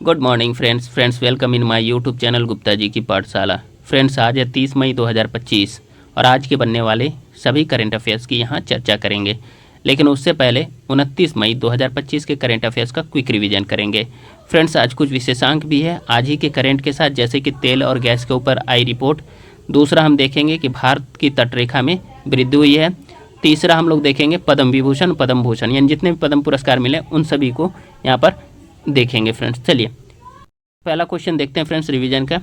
Good morning friends welcome in my YouTube channel Gupta ji की पाठशाला। Friends आज है 30 मई 2025 और आज के बनने वाले सभी करेंट अफेयर्स की यहाँ चर्चा करेंगे। लेकिन उससे पहले 29 मई 2025 के करेंट अफेयर्स का क्विक रिवीजन करेंगे। फ्रेंड्स आज कुछ विशेषांक भी है आज ही के करेंट के साथ, जैसे कि तेल और गैस के ऊपर आई रिपोर्ट। दूसरा हम देखेंगे कि भारत की तटरेखा में वृद्धि हुई है। तीसरा हम लोग देखेंगे पद्म विभूषण पद्म भूषण यानी जितने भी पद्म पुरस्कार मिले उन सभी को यहाँ पर देखेंगे। फ्रेंड्स चलिए पहला क्वेश्चन देखते हैं फ्रेंड्स रिवीजन का।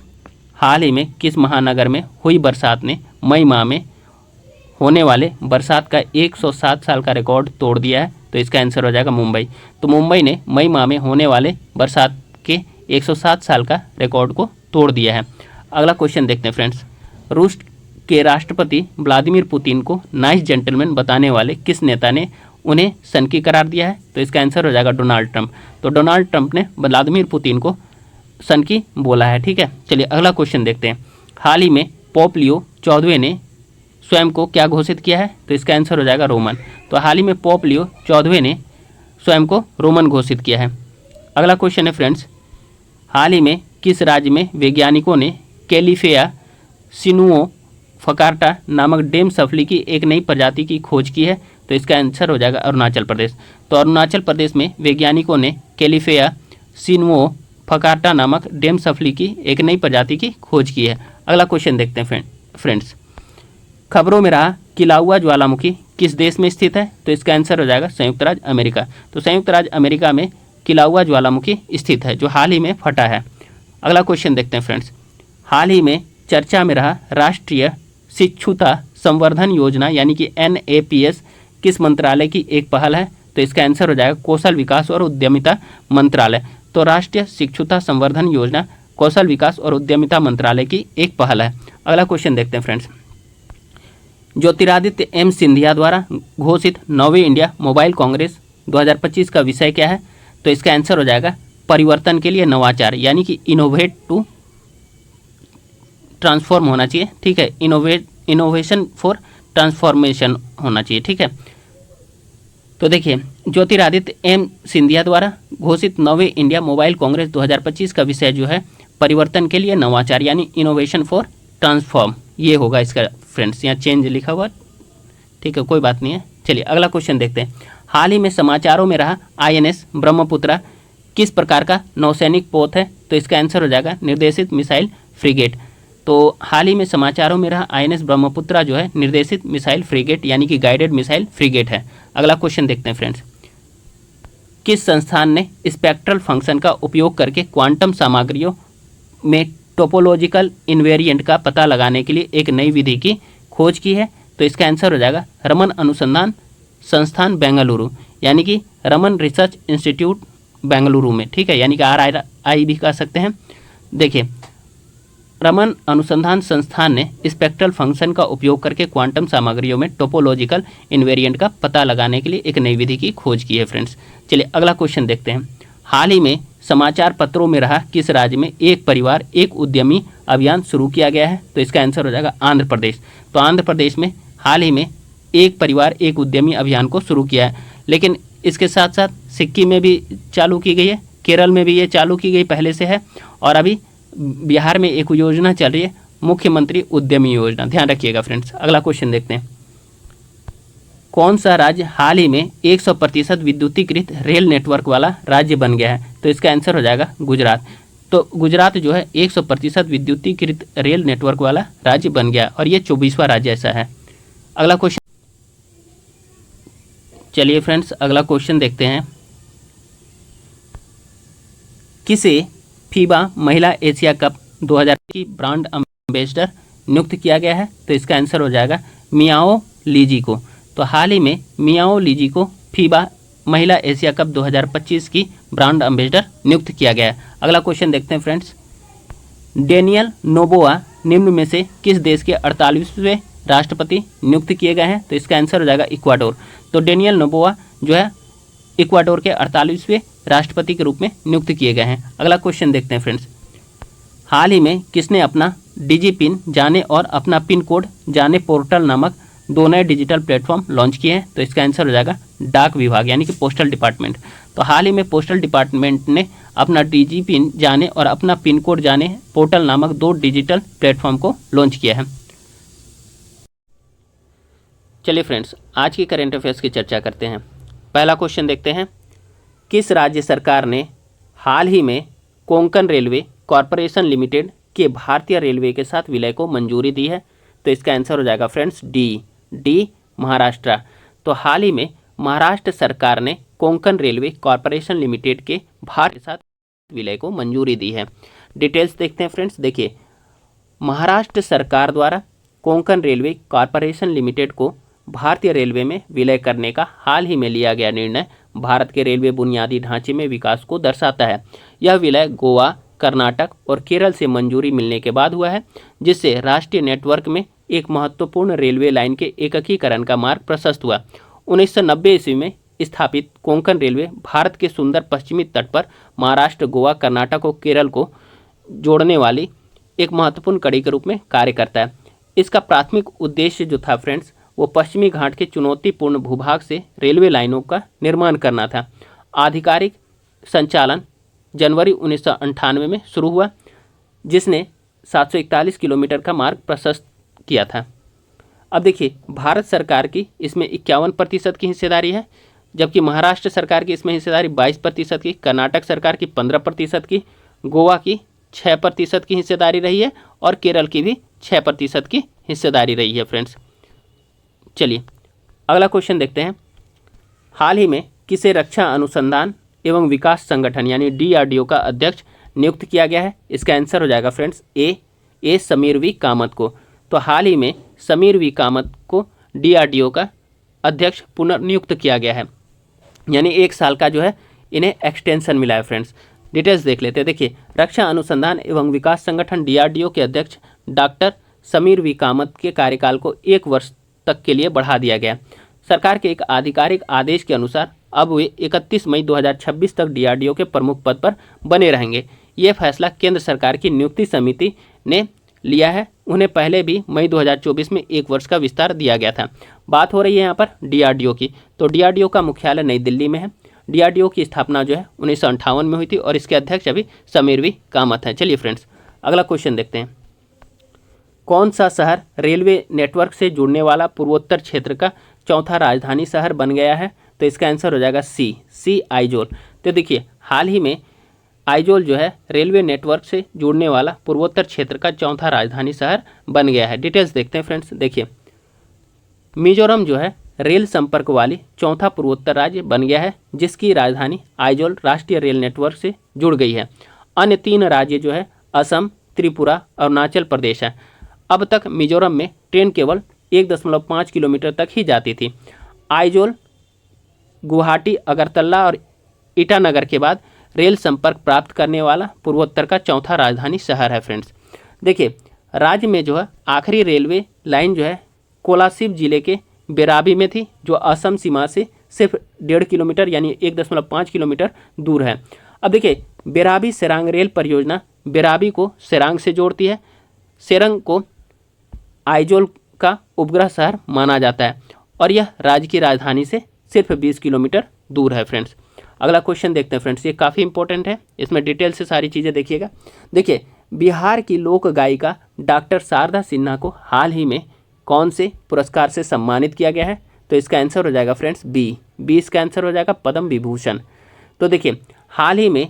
हाल ही में किस महानगर में हुई बरसात ने मई माह में होने वाले बरसात का 107 साल का रिकॉर्ड तोड़ दिया है? तो इसका आंसर हो जाएगा मुंबई। तो मुंबई ने मई माह में होने वाले बरसात के 107 साल का रिकॉर्ड को तोड़ दिया है। अगला क्वेश्चन देखते हैं फ्रेंड्स। रूस के राष्ट्रपति व्लादिमीर पुतिन को नाइस जेंटलमैन बताने वाले किस नेता ने उन्हें सनकी करार दिया है? तो इसका आंसर हो जाएगा डोनाल्ड ट्रंप। तो डोनाल्ड ट्रंप ने व्लादिमीर पुतिन को सनकी बोला है। ठीक है, चलिए अगला क्वेश्चन देखते हैं। हाल ही में पोप लियो 14वें ने स्वयं को क्या घोषित किया है? तो इसका आंसर हो जाएगा रोमन। तो हाल ही में पोप लियो 14वें ने स्वयं को रोमन घोषित किया है। अगला क्वेश्चन है फ्रेंड्स। हाल ही में किस राज्य में वैज्ञानिकों ने कैलिफेया सिनुओ फकार्टा नामक डेम सफली की एक नई प्रजाति की खोज की है? तो इसका आंसर हो जाएगा अरुणाचल प्रदेश। तो अरुणाचल प्रदेश में वैज्ञानिकों ने कैलिफेया सिनुओ फकार्टा नामक डेम सफली की एक नई प्रजाति की खोज की है। अगला क्वेश्चन देखते हैं फ्रेंड्स। खबरों में रहा किलाउआ ज्वालामुखी किस देश में स्थित है? तो इसका आंसर हो जाएगा संयुक्त राज्य अमेरिका। तो संयुक्त राज्य अमेरिका में किलाउआ ज्वालामुखी स्थित है जो हाल ही में फटा है। अगला क्वेश्चन देखते हैं फ्रेंड्स। हाल ही में चर्चा में रहा राष्ट्रीय शिक्षुता संवर्धन योजना यानी कि NAPS किस मंत्रालय की एक पहल है? तो इसका आंसर हो जाएगा कौशल विकास और उद्यमिता मंत्रालय। तो राष्ट्रीय शिक्षुता संवर्धन योजना कौशल विकास और उद्यमिता मंत्रालय की एक पहल है। अगला क्वेश्चन देखते हैं फ्रेंड्स। ज्योतिरादित्य M सिंधिया द्वारा घोषित 9वीं इंडिया मोबाइल कांग्रेस 2025 का विषय क्या है? तो इसका आंसर हो जाएगा परिवर्तन के लिए नवाचार यानी कि इनोवेट टू ट्रांसफॉर्म होना चाहिए। ठीक है, इनोवेशन फॉर ट्रांसफॉर्मेशन होना चाहिए। ठीक है, तो देखिए ज्योतिरादित्य M सिंधिया द्वारा घोषित 9वीं इंडिया मोबाइल कांग्रेस 2025 का विषय जो है परिवर्तन के लिए नवाचार यानी इनोवेशन फॉर ट्रांसफॉर्म, ये होगा इसका फ्रेंड्स। यहाँ चेंज लिखा हुआ, ठीक है, कोई बात नहीं है। चलिए अगला क्वेश्चन देखते हैं। हाल ही में समाचारों में रहा INS ब्रह्मपुत्रा किस प्रकार का नौसैनिक पोत है? तो इसका आंसर हो जाएगा निर्देशित मिसाइल फ्रिगेट। तो हाल ही में समाचारों में रहा INS ब्रह्मपुत्रा जो है निर्देशित मिसाइल फ्रिगेट यानी कि गाइडेड मिसाइल फ्रिगेट है। अगला क्वेश्चन देखते हैं फ्रेंड्स। किस संस्थान ने स्पेक्ट्रल फंक्शन का उपयोग करके क्वांटम सामग्रियों में टोपोलॉजिकल इन्वेरिएंट का पता लगाने के लिए एक नई विधि की खोज की है? तो इसका आंसर हो जाएगा रमन अनुसंधान संस्थान बेंगलुरु यानी कि रमन रिसर्च इंस्टीट्यूट बेंगलुरु में। ठीक है, यानी कि RRI भी कह सकते हैं। देखिए रमन अनुसंधान संस्थान ने स्पेक्ट्रल फंक्शन का उपयोग करके क्वांटम सामग्रियों में टोपोलॉजिकल इन्वेरिएंट का पता लगाने के लिए एक नई विधि की खोज की है फ्रेंड्स। चलिए अगला क्वेश्चन देखते हैं। हाल ही में समाचार पत्रों में रहा किस राज्य में एक परिवार एक उद्यमी अभियान शुरू किया गया है? तो इसका आंसर हो जाएगा आंध्र प्रदेश। तो आंध्र प्रदेश में हाल ही में एक परिवार एक उद्यमी अभियान को शुरू किया है, लेकिन इसके साथ साथ सिक्किम में भी चालू की गई है, केरल में भी ये चालू की गई पहले से है, और अभी बिहार में एक योजना चल रही है मुख्यमंत्री उद्यमी योजना। ध्यान रखिएगा फ्रेंड्स। अगला क्वेश्चन देखते हैं। कौन सा राज्य हाल ही में 100% विद्युतीकृत रेल नेटवर्क वाला राज्य बन गया है? तो इसका आंसर हो जाएगा गुजरात। तो गुजरात जो है 100% विद्युतीकृत रेल नेटवर्क वाला राज्य बन गया और ये 24वां राज्य ऐसा है। अगला क्वेश्चन चलिए फ्रेंड्स अगला क्वेश्चन देखते हैं। किसे फीबा महिला एशिया कप 2000 की ब्रांड एम्बेसडर नियुक्त किया गया है? तो इसका आंसर हो जाएगा मियाओ लीजी को। तो हाल ही में मियाओ लीजी को फीबा महिला एशिया कप 2025 की ब्रांड एम्बेसडर नियुक्त किया गया है। अगला क्वेश्चन देखते हैं फ्रेंड्स। डेनियल नोबोआ निम्न में से किस देश के 48वें राष्ट्रपति नियुक्त किए गए हैं? तो इसका आंसर हो जाएगा इक्वाडोर। तो डेनियल नोबोआ जो है इक्वाडोर के 48वें राष्ट्रपति के रूप में नियुक्त किए गए हैं। अगला क्वेश्चन देखते हैं फ्रेंड्स। हाल ही में किसने अपना डिजी पिन जाने और अपना पिन कोड जाने पोर्टल नामक 2 नए डिजिटल प्लेटफॉर्म लॉन्च किए हैं? तो इसका आंसर हो जाएगा डाक विभाग यानी कि पोस्टल डिपार्टमेंट। तो हाल ही में पोस्टल डिपार्टमेंट ने अपना डीजी पिन जाने और अपना पिन कोड जाने पोर्टल नामक 2 डिजिटल प्लेटफॉर्म को लॉन्च किया है। चलिए फ्रेंड्स, आज की करंट अफेयर्स की चर्चा करते हैं। पहला क्वेश्चन देखते हैं, किस राज्य सरकार ने हाल ही में कोंकण रेलवे कॉरपोरेशन लिमिटेड के भारतीय रेलवे के साथ विलय को मंजूरी दी है? तो इसका आंसर हो जाएगा फ्रेंड्स डी महाराष्ट्र। तो हाल ही में महाराष्ट्र सरकार ने कोंकण रेलवे कॉरपोरेशन लिमिटेड के भारत के साथ विलय को मंजूरी दी है। डिटेल्स देखते हैं फ्रेंड्स। देखिए, महाराष्ट्र सरकार द्वारा कोंकण रेलवे कॉरपोरेशन लिमिटेड को भारतीय रेलवे में विलय करने का हाल ही में लिया गया निर्णय भारत के रेलवे बुनियादी ढांचे में विकास को दर्शाता है। यह विलय गोवा, कर्नाटक और केरल से मंजूरी मिलने के बाद हुआ है, जिससे राष्ट्रीय नेटवर्क में एक महत्वपूर्ण रेलवे लाइन के एकीकरण का मार्ग प्रशस्त हुआ। 1990 ईस्वी में स्थापित कोंकण रेलवे भारत के सुंदर पश्चिमी तट पर महाराष्ट्र, गोवा, कर्नाटक और केरल को जोड़ने वाली एक महत्वपूर्ण कड़ी के रूप में कार्य करता है। इसका प्राथमिक उद्देश्य जो था फ्रेंड्स, वो पश्चिमी घाट के चुनौतीपूर्ण भूभाग से रेलवे लाइनों का निर्माण करना था। आधिकारिक संचालन जनवरी 1998 में शुरू हुआ, जिसने 741 किलोमीटर का मार्ग प्रशस्त किया था। अब देखिए, भारत सरकार की इसमें 51% की हिस्सेदारी है, जबकि महाराष्ट्र सरकार की इसमें हिस्सेदारी 22% की, कर्नाटक सरकार की 15% की, गोवा की 6% की हिस्सेदारी रही है और केरल की भी 6% की हिस्सेदारी रही है फ्रेंड्स। चलिए अगला क्वेश्चन देखते हैं। हाल ही में किसे रक्षा अनुसंधान एवं विकास संगठन यानी DRDO का अध्यक्ष नियुक्त किया गया है? इसका आंसर हो जाएगा friends A Sameer V Kamath को। तो हाल ही में समीर वी कामत को DRDO का अध्यक्ष पुनर्नियुक्त किया गया है, यानी 1 साल का जो है इन्हें एक्सटेंशन मिला है फ्रेंड्स। डिटेल्स देख लेते हैं। देखिए, रक्षा अनुसंधान एवं विकास संगठन DRDO के अध्यक्ष डॉक्टर समीर वी कामत के कार्यकाल को 1 वर्ष तक के लिए बढ़ा दिया गया। सरकार के एक आधिकारिक आदेश के अनुसार अब वे 31 मई 2026 तक DRDO के प्रमुख पद पर बने रहेंगे। ये फैसला केंद्र सरकार की नियुक्ति समिति ने लिया है। उन्हें पहले भी मई 2024 में 1 वर्ष का विस्तार दिया गया था। बात हो रही है यहाँ पर DRDO की। तो DRDO का मुख्यालय नई दिल्ली में है। DRDO की स्थापना जो है 1958 में हुई थी और इसके अध्यक्ष अभी समीर वी कामत हैं। चलिए फ्रेंड्स, अगला क्वेश्चन देखते हैं। कौन सा शहर रेलवे नेटवर्क से जुड़ने वाला पूर्वोत्तर क्षेत्र का चौथा राजधानी शहर बन गया है? तो इसका आंसर हो जाएगा सी आइजोल। तो देखिए, हाल ही में आइजोल जो है रेलवे नेटवर्क से जुड़ने वाला पूर्वोत्तर क्षेत्र का चौथा राजधानी शहर बन गया है। डिटेल्स देखते हैं फ्रेंड्स। देखिए, मिजोरम जो है रेल संपर्क वाली चौथा पूर्वोत्तर राज्य बन गया है, जिसकी राजधानी आइजोल राष्ट्रीय रेल नेटवर्क से जुड़ गई है। अन्य 3 राज्य जो है असम, त्रिपुरा, अरुणाचल प्रदेश है। अब तक मिजोरम में ट्रेन केवल 1.5 किलोमीटर तक ही जाती थी। आइजोल गुवाहाटी, अगरतला और ईटानगर के बाद रेल संपर्क प्राप्त करने वाला पूर्वोत्तर का चौथा राजधानी शहर है फ्रेंड्स। देखिए, राज्य में जो है आखिरी रेलवे लाइन जो है कोलासिब जिले के बेराबी में थी, जो असम सीमा से सिर्फ 1.5 किलोमीटर यानी 1.5 किलोमीटर दूर है। अब देखिए, बेराबी सेरांग रेल परियोजना बेराबी को सेरांग से जोड़ती है। सेरंग को आइजोल का उपग्रह शहर माना जाता है और यह राज्य की राजधानी से सिर्फ 20 किलोमीटर दूर है फ्रेंड्स। अगला क्वेश्चन देखते हैं फ्रेंड्स, ये काफ़ी इंपॉर्टेंट है, इसमें डिटेल से सारी चीज़ें देखिएगा। देखिए, बिहार की लोक गायिका डॉक्टर शारदा सिन्हा को हाल ही में कौन से पुरस्कार से सम्मानित किया गया है? तो इसका आंसर हो जाएगा फ्रेंड्स बी इसका आंसर हो जाएगा पद्म विभूषण। तो देखिए, हाल ही में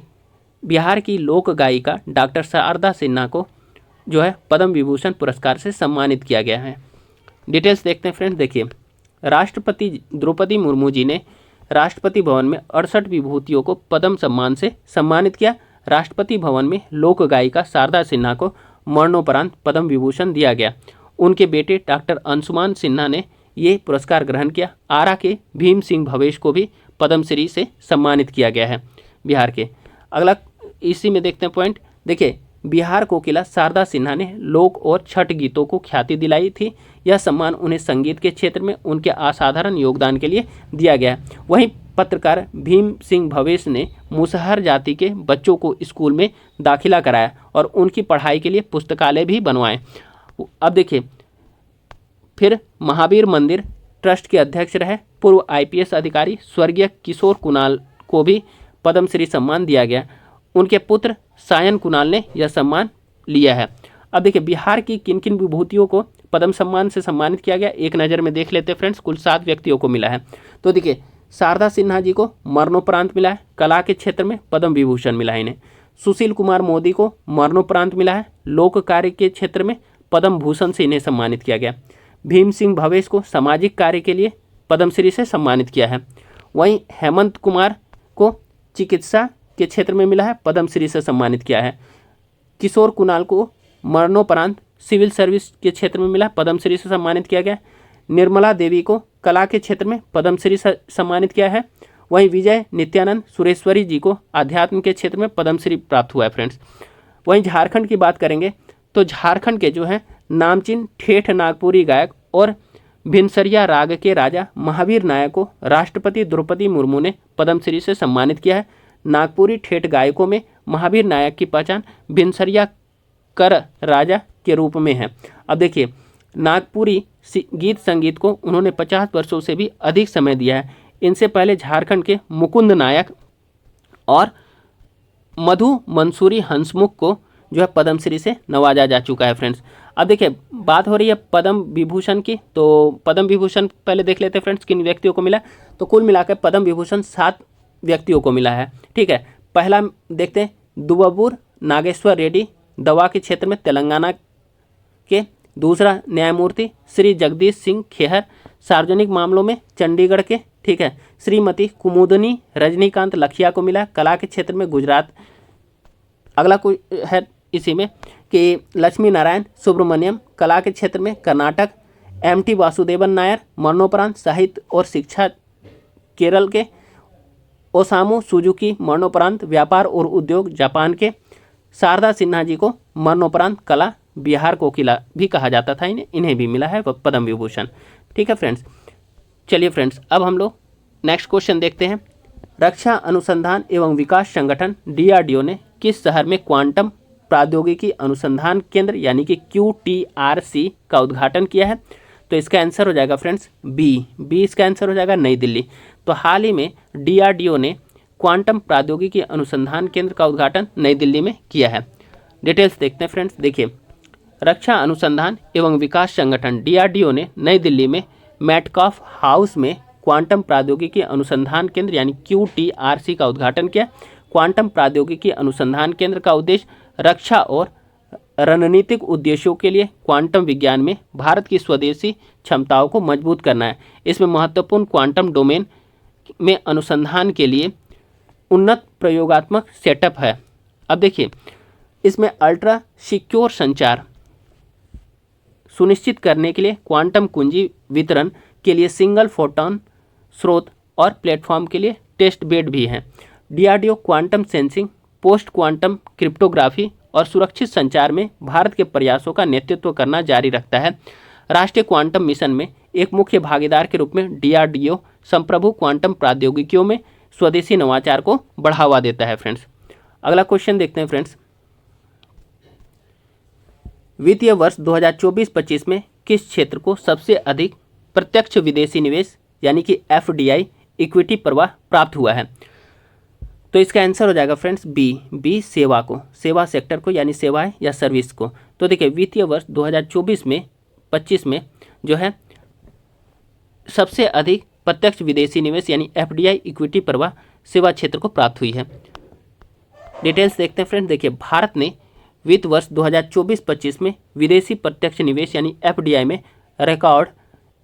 बिहार की लोक गायिका डॉक्टर शारदा सिन्हा को जो है पद्म विभूषण पुरस्कार से सम्मानित किया गया है। डिटेल्स देखते हैं फ्रेंड्स। देखिए, राष्ट्रपति द्रौपदी मुर्मू जी ने राष्ट्रपति भवन में 68 विभूतियों को पद्म सम्मान से सम्मानित किया। राष्ट्रपति भवन में लोक गायिका शारदा सिन्हा को मरणोपरांत पद्म विभूषण दिया गया। उनके बेटे डॉक्टर अंशुमान सिन्हा ने ये पुरस्कार ग्रहण किया। आरा के भीम सिंह भवेश को भी पद्मश्री से सम्मानित किया गया है बिहार के। अगला इसी में देखते हैं पॉइंट। देखिए, बिहार कोकिला शारदा सिन्हा ने लोक और छठ गीतों को ख्याति दिलाई थी। यह सम्मान उन्हें संगीत के क्षेत्र में उनके असाधारण योगदान के लिए दिया गया है। वहीं पत्रकार भीम सिंह भवेश ने मुसहर जाति के बच्चों को स्कूल में दाखिला कराया और उनकी पढ़ाई के लिए पुस्तकालय भी बनवाए। अब देखिए, फिर महावीर मंदिर ट्रस्ट के अध्यक्ष रहे पूर्व IPS अधिकारी स्वर्गीय किशोर कुणाल को भी पद्मश्री सम्मान दिया गया। उनके पुत्र सायन कुणाल ने यह सम्मान लिया है। अब देखिए बिहार की किन किन विभूतियों को पद्म सम्मान से सम्मानित किया गया, एक नज़र में देख लेते हैं फ्रेंड्स। कुल 7 व्यक्तियों को मिला है। तो देखिए शारदा सिन्हा जी को मरणोपरांत मिला है, कला के क्षेत्र में पद्म विभूषण मिला है इन्हें। सुशील कुमार मोदी को मरणोपरांत मिला है, लोक कार्य के क्षेत्र में पद्म भूषण से इन्हें सम्मानित किया गया। भीम सिंह भवेश को सामाजिक कार्य के लिए पद्मश्री से सम्मानित किया है। वहीं हेमंत कुमार को चिकित्सा के क्षेत्र में मिला है, पद्मश्री से सम्मानित किया है। किशोर कुणाल को मरणोपरांत सिविल सर्विस के क्षेत्र में मिला, पद्मश्री से सम्मानित किया गया। निर्मला देवी को कला के क्षेत्र में पद्मश्री से सम्मानित किया है। वहीं विजय नित्यानंद सुरेश्वरी जी को आध्यात्म के क्षेत्र में पद्मश्री प्राप्त हुआ है फ्रेंड्स। वहीं झारखंड की बात करेंगे तो झारखंड के जो है नामचीन ठेठ नागपुरी गायक और भिनसरिया राग के राजा महावीर नायक को राष्ट्रपति द्रौपदी मुर्मू ने पद्मश्री से सम्मानित किया है। नागपुरी ठेठ गायकों में महावीर नायक की पहचान भिनसरिया कर राजा के रूप में है। अब देखिए नागपुरी गीत संगीत को उन्होंने 50 वर्षों से भी अधिक समय दिया है। इनसे पहले झारखंड के मुकुंद नायक और मधु मंसूरी हंसमुख को जो है पद्मश्री से नवाजा जा चुका है फ्रेंड्स। अब देखिए बात हो रही है पद्म विभूषण की, तो पद्म विभूषण पहले देख लेते हैं फ्रेंड्स किन व्यक्तियों को मिला। तो कुल मिलाकर पद्म विभूषण 7 व्यक्तियों को मिला है। ठीक है, पहला देखते हैं दुबबूर नागेश्वर रेड्डी, दवा के क्षेत्र में तेलंगाना के। दूसरा न्यायमूर्ति श्री जगदीश सिंह खेहर, सार्वजनिक मामलों में चंडीगढ़ के। ठीक है, श्रीमती कुमुदनी रजनीकांत लखिया को मिला, कला के क्षेत्र में गुजरात। अगला कोई है इसी में कि लक्ष्मी नारायण सुब्रमण्यम, कला के क्षेत्र में कर्नाटक। MT वासुदेवन नायर, मरणोपरांत साहित्य और शिक्षा केरल के। ओसामू सुजुकी, मरणोपरांत व्यापार और उद्योग जापान के। शारदा सिन्हा जी को मरणोपरांत कला बिहार कोकिला भी कहा जाता था, इन्हें भी मिला है पद्म विभूषण। ठीक है फ्रेंड्स, चलिए फ्रेंड्स अब हम लोग नेक्स्ट क्वेश्चन देखते हैं। रक्षा अनुसंधान एवं विकास संगठन DRDO ने किस शहर में क्वांटम प्रौद्योगिकी अनुसंधान केंद्र यानी कि QTRC का उद्घाटन किया है? तो इसका आंसर हो जाएगा फ्रेंड्स बी इसका आंसर हो जाएगा नई दिल्ली। तो हाल ही में DRDO ने क्वांटम प्रौद्योगिकी अनुसंधान केंद्र का उद्घाटन नई दिल्ली में किया है। डिटेल्स देखते हैं फ्रेंड्स। देखिए रक्षा अनुसंधान एवं विकास संगठन DRDO ने नई दिल्ली में मैटकॉफ हाउस में क्वांटम प्रौद्योगिकी अनुसंधान केंद्र यानी QTRC का उद्घाटन किया। क्वांटम प्रौद्योगिकी अनुसंधान केंद्र का उद्देश्य रक्षा और रणनीतिक उद्देश्यों के लिए क्वांटम विज्ञान में भारत की स्वदेशी क्षमताओं को मजबूत करना है। इसमें महत्वपूर्ण क्वांटम डोमेन में अनुसंधान के लिए उन्नत प्रयोगात्मक सेटअप है। अब देखिए इसमें अल्ट्रा सिक्योर संचार सुनिश्चित करने के लिए क्वांटम कुंजी वितरण के लिए सिंगल फोटॉन स्रोत और प्लेटफॉर्म के लिए टेस्ट बेड भी हैं। DRDO quantum sensing, post quantum cryptography और सुरक्षित संचार में भारत के प्रयासों का नेतृत्व करना जारी रखता है। राष्ट्रीय क्वांटम मिशन में एक मुख्य भागीदार के रूप में DRDO संप्रभु क्वांटम प्रौद्योगिकियों में स्वदेशी नवाचार को बढ़ावा देता है फ्रेंड्स। अगला क्वेश्चन देखते हैं फ्रेंड्स। वित्तीय वर्ष 2024-25 में किस क्षेत्र को सबसे अधिक प्रत्यक्ष विदेशी निवेश यानी कि FDI इक्विटी प्रवाह प्राप्त हुआ है? तो इसका आंसर हो जाएगा फ्रेंड्स बी सेवा को, सेवा सेक्टर को यानी सेवाएं या सर्विस को। तो देखिए वित्तीय वर्ष 2024-25 में जो है सबसे अधिक प्रत्यक्ष विदेशी निवेश यानी FDI इक्विटी प्रवाह सेवा क्षेत्र को प्राप्त हुई है। डिटेल्स देखते हैं फ्रेंड्स। देखिए भारत ने वित्त वर्ष 2024-25 में विदेशी प्रत्यक्ष निवेश यानी FDI में रिकॉर्ड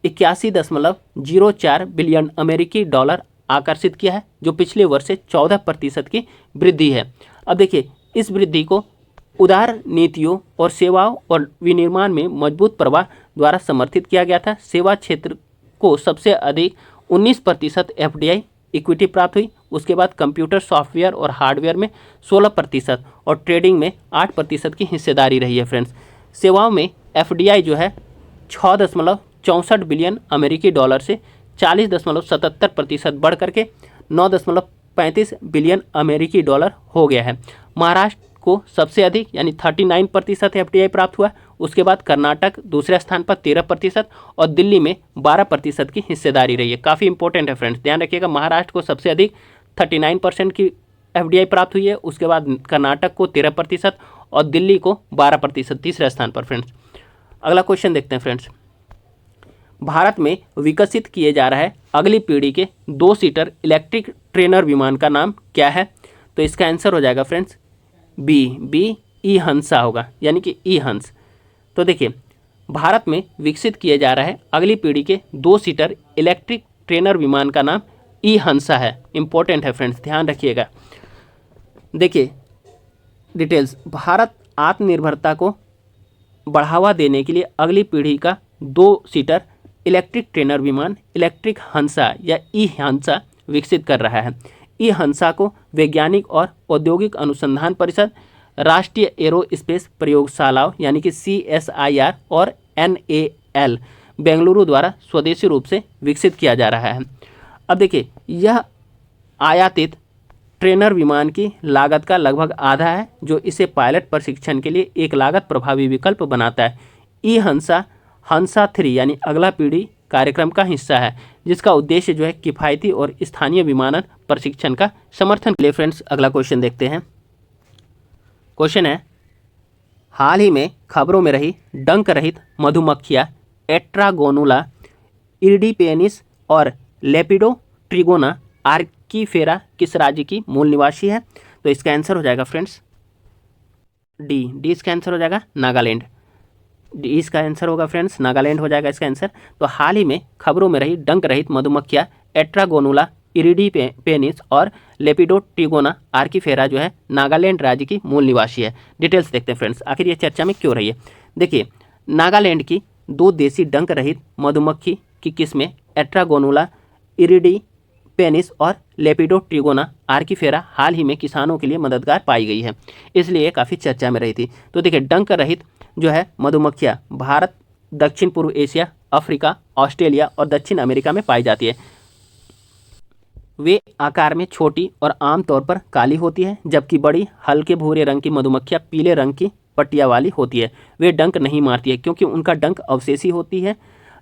81.04 बिलियन अमेरिकी डॉलर आकर्षित किया है, जो पिछले वर्ष से 14% की वृद्धि है। अब देखिए इस वृद्धि को उदार नीतियों और सेवाओं और विनिर्माण में मजबूत प्रवाह द्वारा समर्थित किया गया था। सेवा क्षेत्र को सबसे अधिक 19% FDI इक्विटी प्राप्त हुई। उसके बाद कंप्यूटर सॉफ्टवेयर और हार्डवेयर में 16% और ट्रेडिंग में 8% की हिस्सेदारी रही है फ्रेंड्स। सेवाओं में FDI जो है 6.64 बिलियन अमेरिकी डॉलर से 40.77% बढ़ करके 9.35 बिलियन अमेरिकी डॉलर हो गया है। महाराष्ट्र को सबसे अधिक यानी 39% FDI प्राप्त हुआ। उसके बाद कर्नाटक दूसरे स्थान पर 13% और दिल्ली में 12% की हिस्सेदारी रही है। काफ़ी इंपॉर्टेंट है फ्रेंड्स, ध्यान रखिएगा। महाराष्ट्र को सबसे अधिक 39% की FDI प्राप्त हुई है, उसके बाद कर्नाटक को 13% और दिल्ली को 12%, तीसरे स्थान पर फ्रेंड्स। अगला क्वेश्चन देखते हैं फ्रेंड्स। भारत में विकसित किए जा रहा है अगली पीढ़ी के 2 सीटर इलेक्ट्रिक ट्रेनर विमान का नाम क्या है? तो इसका आंसर हो जाएगा फ्रेंड्स बी ई हंसा होगा, यानी कि ई हंस। तो देखिए, भारत में विकसित किए जा रहा है अगली पीढ़ी के 2 सीटर इलेक्ट्रिक ट्रेनर विमान का नाम ई हंसा है। इंपॉर्टेंट है फ्रेंड्स, ध्यान रखिएगा। देखिए डिटेल्स, भारत आत्मनिर्भरता को बढ़ावा देने के लिए अगली पीढ़ी का 2 सीटर इलेक्ट्रिक ट्रेनर विमान इलेक्ट्रिक हंसा या ई हंसा विकसित कर रहा है। ई हंसा को वैज्ञानिक और औद्योगिक अनुसंधान परिषद, राष्ट्रीय एरोस्पेस प्रयोगशालाओं यानी कि CSIR और NAL बेंगलुरु द्वारा स्वदेशी रूप से विकसित किया जा रहा है। अब देखिए, यह आयातित ट्रेनर विमान की लागत का लगभग आधा है, जो इसे पायलट प्रशिक्षण के लिए एक लागत प्रभावी विकल्प बनाता है। ई हंसा 3 यानी अगला पीढ़ी कार्यक्रम का हिस्सा है, जिसका उद्देश्य जो है किफ़ायती और स्थानीय विमानन प्रशिक्षण का समर्थन के लिए। फ्रेंड्स अगला क्वेश्चन देखते हैं। क्वेश्चन है, हाल ही में खबरों में रही डंक रहित मधुमक्खियाँ एट्रागोनुला इरिडिपेनिस और लेपिडोट्रिगोना आर्कीफेरा किस राज्य की मूल निवासी है? तो इसका आंसर हो जाएगा फ्रेंड्स डी इसका आंसर हो जाएगा नागालैंड। डी इसका आंसर होगा फ्रेंड्स नागालैंड हो जाएगा इसका आंसर। तो हाल ही में खबरों में रही डंक रहित मधुमक्खियाँ एट्रागोनुला इरिडिपेनिस और लेपिडोट्रिगोना आर्कीफेरा जो है नागालैंड राज्य की मूल निवासी है। डिटेल्स देखते हैं फ्रेंड्स, आखिर ये चर्चा में क्यों रही है। देखिए, नागालैंड की 2 देसी डंक रहित मधुमक्खी की किस्में एट्रागोनुला इरिडिपेनिस और लेपिडोट्रिगोना आर्कीफेरा हाल ही में किसानों के लिए मददगार पाई गई है, इसलिए काफ़ी चर्चा में रही थी। तो देखिए, डंक रहित जो है मधुमक्खियाँ भारत, दक्षिण पूर्व एशिया, अफ्रीका, ऑस्ट्रेलिया और दक्षिण अमेरिका में पाई जाती है। वे आकार में छोटी और आमतौर पर काली होती है, जबकि बड़ी हल्के भूरे रंग की मधुमक्खियाँ पीले रंग की पट्टियाँ वाली होती है। वे डंक नहीं मारती है क्योंकि उनका डंक अवशेषी होती है,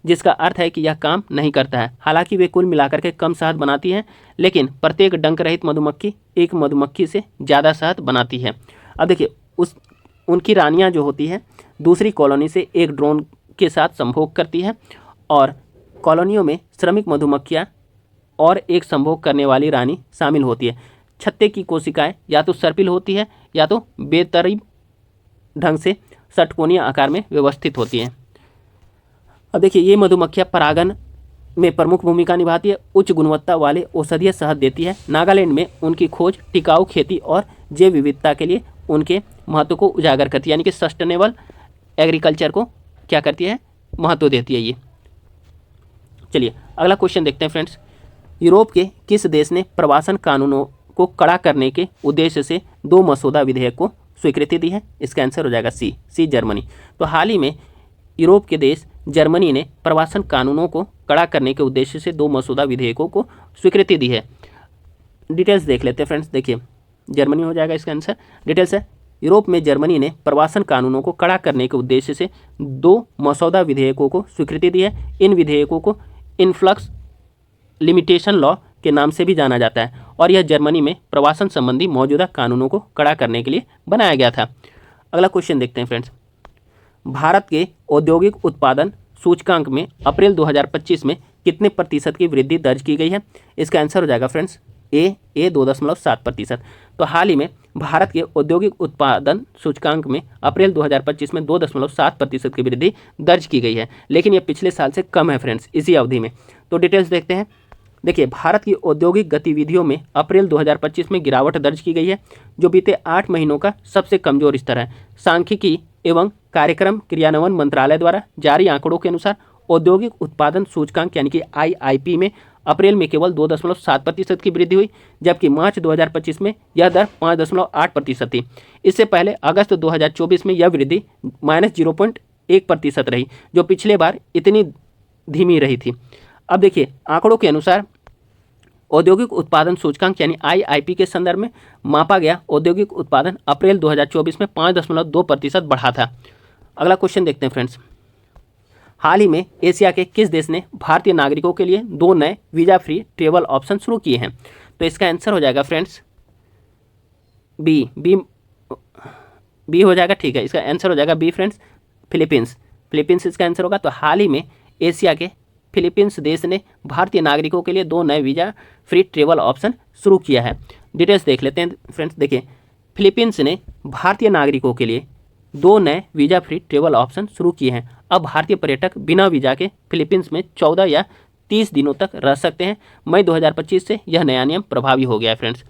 जिसका अर्थ है कि यह काम नहीं करता है। हालांकि वे कुल मिलाकर के कम शहद बनाती हैं, लेकिन प्रत्येक डंक रहित मधुमक्खी एक मधुमक्खी से ज़्यादा शहद बनाती है। अब देखिए, उनकी रानियाँ जो होती है दूसरी कॉलोनी से एक ड्रोन के साथ संभोग करती है, और कॉलोनियों में श्रमिक मधुमक्खियाँ और एक संभोग करने वाली रानी शामिल होती है। छत्ते की कोशिकाएं या तो सर्पिल होती है या तो बेतरतीब ढंग से षटकोणीय आकार में व्यवस्थित होती हैं। अब देखिए, ये मधुमक्खियाँ परागण में प्रमुख भूमिका निभाती है, उच्च गुणवत्ता वाले औषधीय शहद देती है। नागालैंड में उनकी खोज टिकाऊ खेती और जैव विविधता के लिए उनके महत्व को उजागर करती है, यानी कि सस्टेनेबल एग्रीकल्चर को क्या करती है, महत्व देती है ये। चलिए अगला क्वेश्चन देखते हैं फ्रेंड्स। यूरोप के किस देश ने प्रवासन कानूनों को कड़ा करने के उद्देश्य से 2 मसौदा विधेयक को स्वीकृति दी है? इसका आंसर हो जाएगा सी जर्मनी। तो हाल ही में यूरोप के देश जर्मनी ने प्रवासन कानूनों को कड़ा करने के उद्देश्य से 2 मसौदा विधेयकों को स्वीकृति दी है। डिटेल्स देख लेते हैं फ्रेंड्स। देखिए, जर्मनी हो जाएगा इसका आंसर। डिटेल्स है, यूरोप में जर्मनी ने प्रवासन कानूनों को कड़ा करने के उद्देश्य से 2 मसौदा विधेयकों को स्वीकृति दी है। इन विधेयकों को इन्फ्लक्स लिमिटेशन लॉ के नाम से भी जाना जाता है, और यह जर्मनी में प्रवासन संबंधी मौजूदा कानूनों को कड़ा करने के लिए बनाया गया था। अगला क्वेश्चन देखते हैं फ्रेंड्स। भारत के औद्योगिक उत्पादन सूचकांक में अप्रैल 2025 में कितने प्रतिशत की वृद्धि दर्ज की गई है? इसका आंसर हो जाएगा फ्रेंड्स ए 2.7%। तो हाल ही में भारत के औद्योगिक उत्पादन सूचकांक में अप्रैल 2025 में 2.7% की वृद्धि दर्ज की गई है, लेकिन यह पिछले साल से कम है फ्रेंड्स इसी अवधि में। तो डिटेल्स देखते हैं। देखिए, भारत की औद्योगिक गतिविधियों में अप्रैल 2025 में गिरावट दर्ज की गई है, जो बीते 8 महीनों का सबसे कमजोर स्तर है। सांख्यिकी एवं कार्यक्रम क्रियान्वयन मंत्रालय द्वारा जारी आंकड़ों के अनुसार औद्योगिक उत्पादन सूचकांक यानी कि IIP में अप्रैल में केवल 2.7% की वृद्धि हुई, जबकि मार्च 2025 में यह दर 5.8% थी। इससे पहले अगस्त 2024 में यह वृद्धि -0.1% रही, जो पिछले बार इतनी धीमी रही थी। अब देखिए, आंकड़ों के अनुसार औद्योगिक उत्पादन सूचकांक यानी IIP के संदर्भ में मापा गया औद्योगिक उत्पादन अप्रैल 2024 में 5.2% बढ़ा था। अगला क्वेश्चन देखते हैं फ्रेंड्स। हाल ही में एशिया के किस देश ने भारतीय नागरिकों के लिए 2 नए वीज़ा फ्री ट्रेवल ऑप्शन शुरू किए हैं? तो इसका आंसर हो जाएगा फ्रेंड्स बी बी बी हो जाएगा, ठीक है। इसका आंसर हो जाएगा बी फ्रेंड्स, फिलीपींस। फिलीपींस इसका आंसर होगा। तो हाल ही में एशिया के फिलीपींस देश ने भारतीय नागरिकों के लिए 2 नए वीज़ा फ्री ट्रेवल ऑप्शन शुरू किया है। डिटेल्स देख लेते हैं फ्रेंड्स। देखिए, फिलीपींस ने भारतीय नागरिकों के लिए 2 नए वीज़ा फ्री ट्रेवल ऑप्शन शुरू किए हैं। अब भारतीय पर्यटक बिना वीज़ा के फिलीपींस में 14 या 30 दिनों तक रह सकते हैं। मई 2025 से यह नया नियम प्रभावी हो गया है फ्रेंड्स।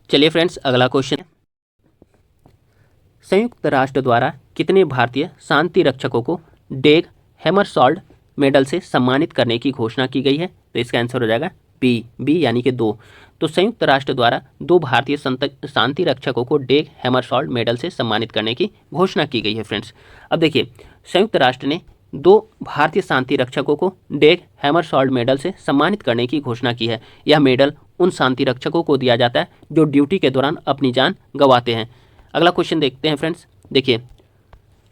चलिए फ्रेंड्स, अगला क्वेश्चन। संयुक्त राष्ट्र द्वारा कितने भारतीय शांति रक्षकों को डेग हैमरशॉल्ड मेडल से सम्मानित करने की घोषणा की गई है? तो इसका आंसर हो जाएगा बी यानी कि 2। तो संयुक्त राष्ट्र द्वारा 2 भारतीय शांति रक्षकों को डेग हैमरशॉल्ड मेडल से सम्मानित करने की घोषणा की गई है फ्रेंड्स। अब देखिए, संयुक्त राष्ट्र ने 2 भारतीय शांति रक्षकों को डेग हैमरशॉल्ड मेडल से सम्मानित करने की घोषणा की है। यह मेडल उन शांति रक्षकों को दिया जाता है जो ड्यूटी के दौरान अपनी जान गंवाते हैं। अगला क्वेश्चन देखते हैं फ्रेंड्स। देखिए,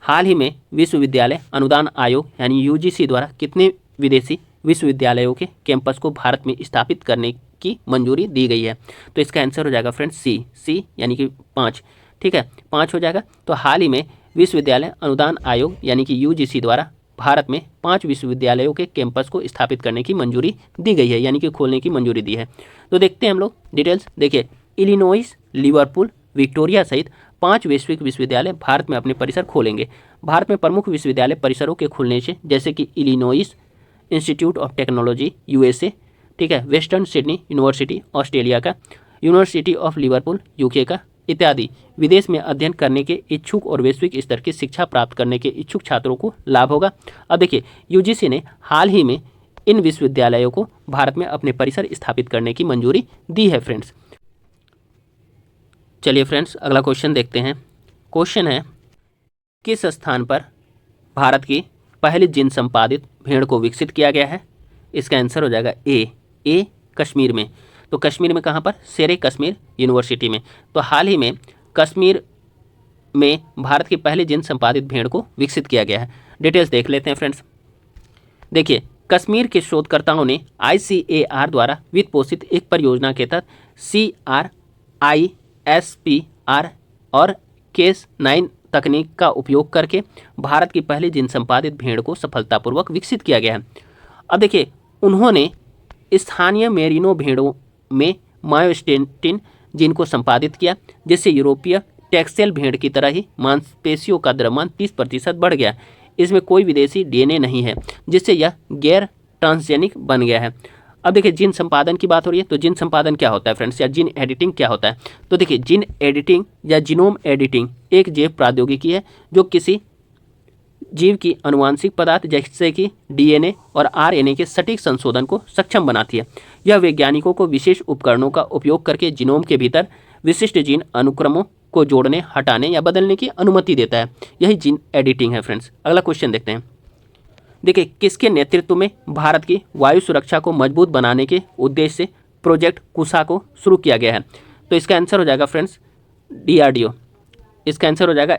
हाल ही में विश्वविद्यालय अनुदान आयोग यानी यूजीसी द्वारा कितने विदेशी विश्वविद्यालयों के कैंपस को भारत में स्थापित करने की मंजूरी दी गई है? तो इसका आंसर हो जाएगा फ्रेंड्स सी यानी कि 5, ठीक है, 5 हो जाएगा। तो हाल ही में विश्वविद्यालय अनुदान आयोग यानी कि यूजीसी द्वारा भारत में 5 विश्वविद्यालयों के कैंपस को स्थापित करने की मंजूरी दी गई है, यानी कि खोलने की मंजूरी दी है। तो देखते हैं हम लोग डिटेल्स। देखिए, इलिनॉइस, लिवरपूल, विक्टोरिया सहित 5 वैश्विक विश्वविद्यालय भारत में अपने परिसर खोलेंगे। भारत में प्रमुख विश्वविद्यालय परिसरों के खुलने से जैसे कि Illinois institute of technology USA, ठीक है, वेस्टर्न सिडनी यूनिवर्सिटी ऑस्ट्रेलिया का, यूनिवर्सिटी ऑफ लिवरपूल यूके का इत्यादि विदेश में अध्ययन करने के इच्छुक और वैश्विक स्तर की शिक्षा प्राप्त करने के इच्छुक छात्रों को लाभ होगा। अब देखिए, यूजीसी ने हाल ही में इन विश्वविद्यालयों को भारत में अपने परिसर स्थापित करने की मंजूरी दी है फ्रेंड्स। चलिए फ्रेंड्स, अगला क्वेश्चन देखते हैं। क्वेश्चन है, किस स्थान पर भारत की पहली जीन संपादित भेड़ को विकसित किया गया है? इसका आंसर हो जाएगा ए कश्मीर में। तो कश्मीर में कहाँ पर? शेरे कश्मीर यूनिवर्सिटी में। तो हाल ही में कश्मीर में भारत की पहली जीन संपादित भेड़ को विकसित किया गया है। डिटेल्स देख लेते हैं फ्रेंड्स। देखिए, कश्मीर के शोधकर्ताओं ने ICAR द्वारा वित्त पोषित एक परियोजना के तहत CRISPR और Cas9 तकनीक का उपयोग करके भारत की पहली जीन संपादित भेड़ को सफलतापूर्वक विकसित किया गया है। अब देखिए, उन्होंने स्थानीय मेरिनो भेड़ों में मायोस्टिन जीन को संपादित किया, जिससे यूरोपीय टेक्सेल भेड़ की तरह ही मांसपेशियों का द्रव्यमान 30% बढ़ गया। इसमें कोई विदेशी DNA नहीं है, जिससे यह गैर ट्रांसजेनिक बन गया है। अब देखिए, जीन संपादन की बात हो रही है, तो जीन संपादन क्या होता है फ्रेंड्स, या जीन एडिटिंग क्या होता है? तो देखिए, जीन एडिटिंग या जीनोम एडिटिंग एक जैव प्रौद्योगिकी है जो किसी जीव की आनुवांशिक पदार्थ जैसे कि DNA और RNA के सटीक संशोधन को सक्षम बनाती है। यह वैज्ञानिकों को विशेष उपकरणों का उपयोग करके जीनोम के भीतर विशिष्ट जीन अनुक्रमों को जोड़ने, हटाने या बदलने की अनुमति देता है। यही जीन एडिटिंग है फ्रेंड्स। अगला क्वेश्चन देखते हैं। देखिए, किसके नेतृत्व में भारत की वायु सुरक्षा को मजबूत बनाने के उद्देश्य से प्रोजेक्ट कुशा को शुरू किया गया है? तो इसका आंसर हो जाएगा फ्रेंड्स DRDO। इसका आंसर हो जाएगा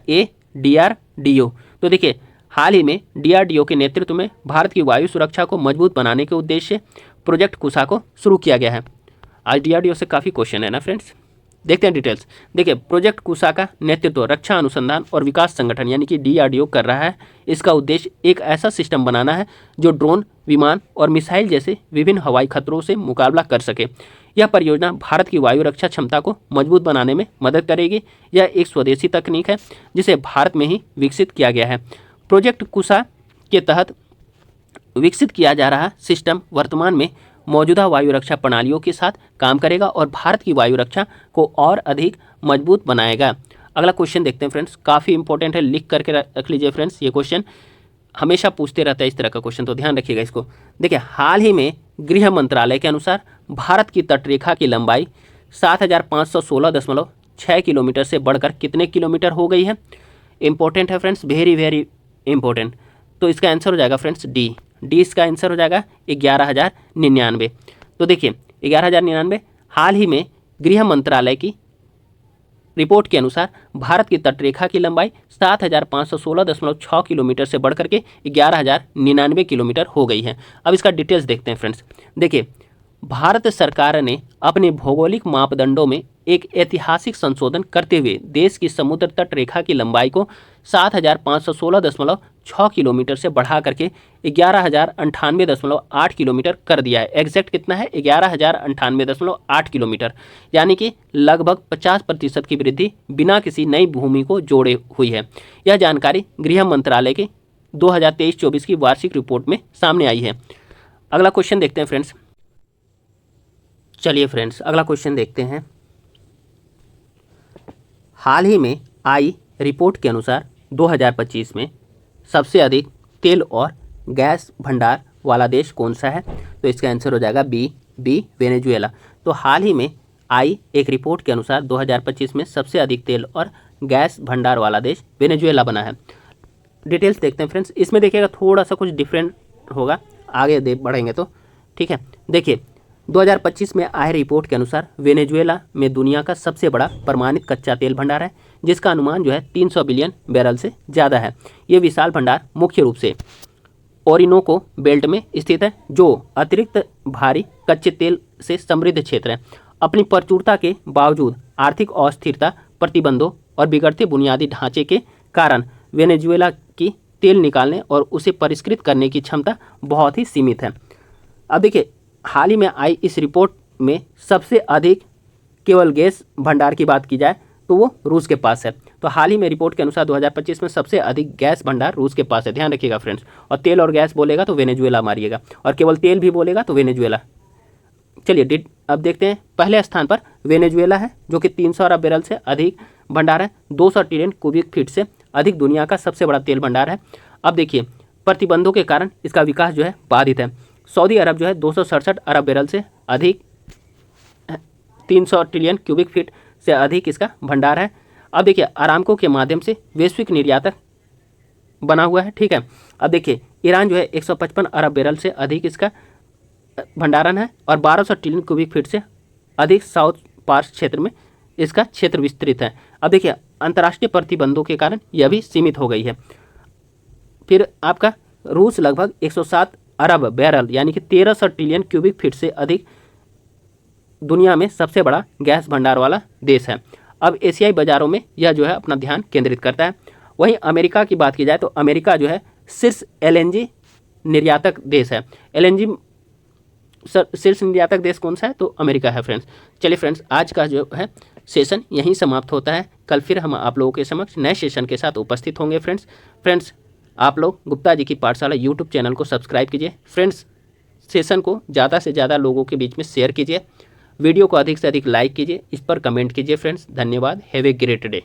DRDO। तो देखिए, हाल ही में DRDO के नेतृत्व में भारत की वायु सुरक्षा को मजबूत बनाने के उद्देश्य से प्रोजेक्ट कुशा को शुरू किया गया है। आज DRDO से काफ़ी क्वेश्चन है ना फ्रेंड्स। देखते हैं डिटेल्स। देखिए, प्रोजेक्ट कुशा का नेतृत्व रक्षा अनुसंधान और विकास संगठन यानी कि DRDO कर रहा है। इसका उद्देश्य एक ऐसा सिस्टम बनाना है जो ड्रोन, विमान और मिसाइल जैसे विभिन्न हवाई खतरों से मुकाबला कर सके। यह परियोजना भारत की वायु रक्षा क्षमता को मजबूत बनाने में मदद करेगी। यह एक स्वदेशी तकनीक है जिसे भारत में ही विकसित किया गया है। प्रोजेक्ट कुशा के तहत विकसित किया जा रहा सिस्टम वर्तमान में मौजूदा वायु रक्षा प्रणालियों के साथ काम करेगा और भारत की वायु रक्षा को और अधिक मजबूत बनाएगा। अगला क्वेश्चन देखते हैं फ्रेंड्स, काफ़ी इंपॉर्टेंट है, लिख करके रख लीजिए फ्रेंड्स। ये क्वेश्चन हमेशा पूछते रहता है इस तरह का क्वेश्चन, तो ध्यान रखिएगा इसको। देखिए, हाल ही में गृह मंत्रालय के अनुसार भारत की तटरेखा की लंबाई 7516.6 किलोमीटर से बढ़कर कितने किलोमीटर हो गई है? इंपॉर्टेंट है फ्रेंड्स, वेरी वेरी इंपॉर्टेंट। तो इसका आंसर हो जाएगा फ्रेंड्स डी इसका आंसर हो जाएगा 11,099। तो देखिए, 11,099 हाल ही में गृह मंत्रालय की रिपोर्ट के अनुसार भारत की तटरेखा की लंबाई 7516.6 किलोमीटर से बढ़कर के 11,099 किलोमीटर हो गई है। अब इसका डिटेल्स देखते हैं फ्रेंड्स। देखिए, भारत सरकार ने अपने भौगोलिक मापदंडों में एक ऐतिहासिक संशोधन करते हुए देश की समुद्र तट रेखा की लंबाई को 7,516.6 किलोमीटर से बढ़ा करके 11,098.8 किलोमीटर कर दिया है। एग्जैक्ट कितना है? 11,098.8 किलोमीटर, यानी कि लगभग 50% की वृद्धि बिना किसी नई भूमि को जोड़े हुई है। यह जानकारी गृह मंत्रालय के 2023-24 की वार्षिक रिपोर्ट में सामने आई है। अगला क्वेश्चन देखते हैं फ्रेंड्स। चलिए फ्रेंड्स, अगला क्वेश्चन देखते हैं। हाल ही में आई रिपोर्ट के अनुसार 2025 में सबसे अधिक तेल और गैस भंडार वाला देश कौन सा है? तो इसका आंसर हो जाएगा बी वेनेजुएला। तो हाल ही में आई एक रिपोर्ट के अनुसार 2025 में सबसे अधिक तेल और गैस भंडार वाला देश वेनेजुएला बना है। डिटेल्स देखते हैं फ्रेंड्स। इसमें देखिएगा थोड़ा सा कुछ डिफरेंट होगा, आगे बढ़ेंगे तो ठीक है। देखिए 2025 में आए रिपोर्ट के अनुसार वेनेजुएला में दुनिया का सबसे बड़ा प्रमाणित कच्चा तेल भंडार है, जिसका अनुमान जो है 300 बिलियन बैरल से ज़्यादा है। ये विशाल भंडार मुख्य रूप से ओरिनोको बेल्ट में स्थित है, जो अतिरिक्त भारी कच्चे तेल से समृद्ध क्षेत्र है। अपनी प्रचुरता के बावजूद आर्थिक अस्थिरता, प्रतिबंधों और बिगड़ते बुनियादी ढांचे के कारण वेनेजुएला की तेल निकालने और उसे परिष्कृत करने की क्षमता बहुत ही सीमित है। अब देखिए हाल ही में आई इस रिपोर्ट में सबसे अधिक केवल गैस भंडार की बात की जाए तो वो रूस के पास है। तो हाल ही में रिपोर्ट के अनुसार 2025 में सबसे अधिक गैस भंडार रूस के पास है, ध्यान रखिएगा फ्रेंड्स। और तेल और गैस बोलेगा तो वेनेजुएला मारिएगा, और केवल तेल भी बोलेगा तो वेनेजुएला। चलिए अब देखते हैं। पहले स्थान पर वेनेजुएला है, जो कि 300 अरब बैरल से अधिक भंडार है, 200 ट्रिलियन क्यूबिक फीट से अधिक दुनिया का सबसे बड़ा तेल भंडार है। अब देखिए प्रतिबंधों के कारण इसका विकास जो है बाधित है। सऊदी अरब जो है 267 अरब बैरल से अधिक, 300 ट्रिलियन क्यूबिक फीट से अधिक इसका भंडार है। अब देखिए अरामको के माध्यम से वैश्विक निर्यातक बना हुआ है, ठीक है। अब देखिए ईरान जो है 155 अरब बैरल से अधिक इसका भंडारण है, और 1200 ट्रिलियन क्यूबिक फीट से अधिक साउथ पार्स क्षेत्र में इसका क्षेत्र विस्तृत है। अब देखिए अंतर्राष्ट्रीय प्रतिबंधों के कारण यह भी सीमित हो गई है। फिर आपका रूस लगभग 107 अरब बैरल यानी कि 1300 ट्रिलियन क्यूबिक फीट से अधिक दुनिया में सबसे बड़ा गैस भंडार वाला देश है। अब एशियाई बाजारों में यह जो है अपना ध्यान केंद्रित करता है। वहीं अमेरिका की बात की जाए तो अमेरिका जो है शीर्ष एलएनजी निर्यातक देश है। एलएनजी शीर्ष निर्यातक देश कौन सा है? तो अमेरिका है फ्रेंड्स। चलिए फ्रेंड्स, आज का जो है सेशन यहीं समाप्त होता है। कल फिर हम आप लोगों के समक्ष नए सेशन के साथ उपस्थित होंगे फ्रेंड्स। आप लोग गुप्ता जी की पाठशाला यूट्यूब चैनल को सब्सक्राइब कीजिए फ्रेंड्स। सेशन को ज़्यादा से ज़्यादा लोगों के बीच में शेयर कीजिए, वीडियो को अधिक से अधिक लाइक कीजिए, इस पर कमेंट कीजिए फ्रेंड्स। धन्यवाद। Have a great day.